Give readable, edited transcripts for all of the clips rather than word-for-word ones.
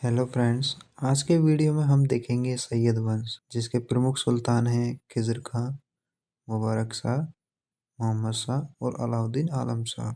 Hello friends. आज के video में हम देखेंगे सैयद वंश, जिसके प्रमुख सुल्तान हैं खिज़र खां, मुबारक शाह, मोहम्मद शाह और अलाउद्दीन आलम शाह।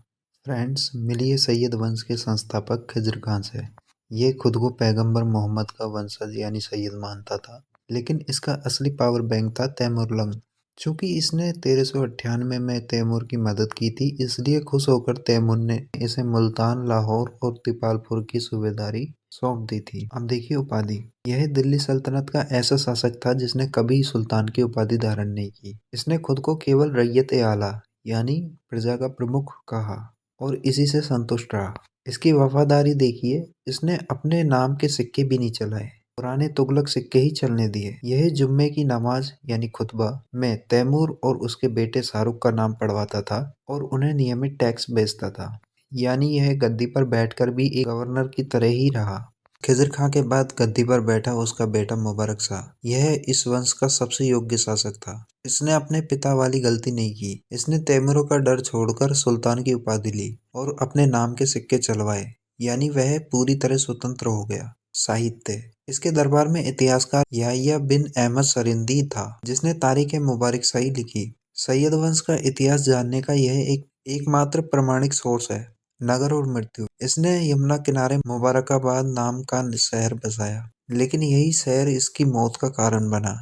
फ्रेंड्स, मिलिए सैयद वंश के संस्थापक खिज़र खां से। ये खुद को पैगंबर मोहम्मद का वंशज यानी सैयद मानता था, लेकिन इसका असली पावर बैंक था तैमुरलंग। चूंकि इसने 1398 में तैमूर की मदद की थी, इसलिए खुश होकर तैमूर ने इसे मुल्तान, लाहौर और दीपालपुर की सूबेदारी सौंप दी थी। अब देखिए उपाधि। यह दिल्ली सल्तनत का ऐसा शासक था जिसने कभी सुल्तान की उपाधि धारण नहीं की। इसने खुद को केवल रैयत-ए-आला यानी प्रजा का प्रमुख कहा और इसी से संतुष्ट रहा। इसकी वफादारी देखिए, इसने अपने नाम के सिक्के भी नहीं चलाए, पुराने तुगलक सिक्के ही चलने दिए। यह जुम्मे की नमाज यानी खुतबा में तैमूर और उसके बेटे शाहरुख का नाम पढ़वाता था और उन्हें नियमित टैक्स भेजता था। यानी यह गद्दी पर बैठकर भी एक गवर्नर की तरह ही रहा। खिज़र खां के बाद गद्दी पर बैठा उसका बेटा मुबारक शाह। यह इस वंश का सबसे योग्य शासक था। इसने अपने पिता वाली गलती नहीं की। इसने तैमूरों का डर छोड़कर सुल्तान की उपाधि ली और अपने नाम के सिक्के चलवाए, यानी वह पूरी तरह स्वतंत्र हो गया। साहित्य। इसके दरबार में इतिहासकार याह्या बिन अहमद सरिंदी था, जिसने तारीख-ए-मुबारक शाही लिखी। सैयद वंश का इतिहास जानने का यह एकमात्र प्रमाणिक सोर्स है। नगर और मृत्यु। इसने यमुना किनारे मुबारकाबाद नाम का शहर बसाया, लेकिन यही शहर इसकी मौत का कारण बना।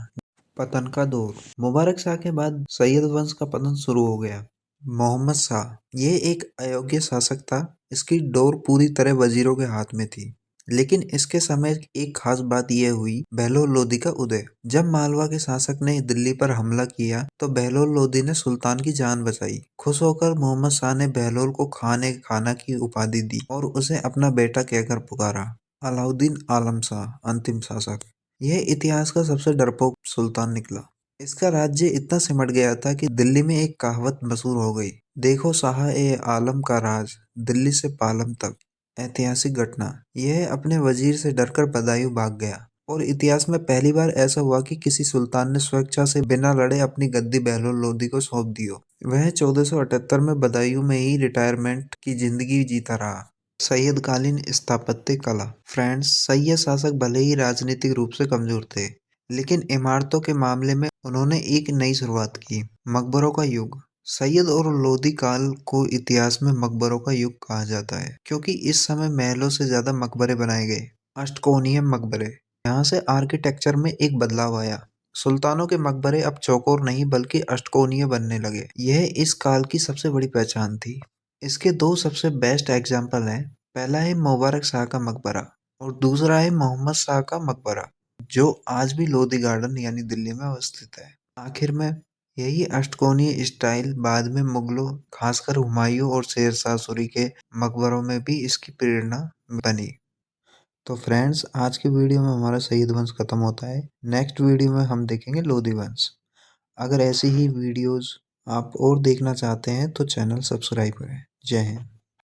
पतन का दौर। मुबारक शाह के बाद सैयद वंश का पतन शुरू हो गया। मोहम्मद शाह। यह एक अयोग्य शासक था। इसकी डोर पूरी तरह वजीरों के हाथ में थी। लेकिन इसके समय एक खास बात यह हुई, बहलोल लोदी का उदय। जब मालवा के शासक ने दिल्ली पर हमला किया तो बहलोल लोदी ने सुल्तान की जान बचाई। खुश होकर मोहम्मद शाह ने बहलोल को खाना की उपाधि दी और उसे अपना बेटा कहकर पुकारा। अलाउद्दीन आलम शाह, अंतिम शासक। यह इतिहास का सबसे डरपोक सुल्तान निकला। इसका राज्य इतना सिमट गया था कि दिल्ली में एक कहावत मशहूर हो गई, देखो शाह-ए-आलम का राज, दिल्ली से पालम तक। ऐतिहासिक घटना। यह अपने वजीर से डरकर बदायूं भाग गया और इतिहास में पहली बार ऐसा हुआ कि किसी सुल्तान ने स्वेच्छा से बिना लड़े अपनी गद्दी बहलोल लोदी को सौंप दी हो। वह 1478 में बदायूं में ही रिटायरमेंट की जिंदगी जीता रहा। सैयदकालीन स्थापत्य कला। फ्रेंड्स, सैयद शासक भले ही राजनीतिक रूप से कमजोर थे, लेकिन इमारतों के मामले में उन्होंने एक नई शुरुआत की। मकबरों का युग। सैयद और लोदी काल को इतिहास में मकबरों का युग कहा जाता है, क्योंकि इस समय महलों से ज्यादा मकबरे बनाए गए। अष्टकोणीय मकबरे। यहाँ से आर्किटेक्चर में एक बदलाव आया। सुल्तानों के मकबरे अब चौकोर नहीं बल्कि अष्टकोणीय बनने लगे। यह इस काल की सबसे बड़ी पहचान थी। इसके दो सबसे बेस्ट एग्जाम्पल हैं। पहला है मुबारक शाह का मकबरा और दूसरा है मोहम्मद शाह का मकबरा, जो आज भी लोधी गार्डन यानी दिल्ली में अवस्थित है। आखिर में यही अष्टकोणीय स्टाइल बाद में मुगलों, खासकर हुमायूं और शेरशाह सूरी के मकबरों में भी इसकी प्रेरणा बनी। तो फ्रेंड्स, आज की वीडियो में हमारा सैयद वंश खत्म होता है। नेक्स्ट वीडियो में हम देखेंगे लोधी वंश। अगर ऐसी ही वीडियोस आप और देखना चाहते हैं तो चैनल सब्सक्राइब करें। जय हिंद।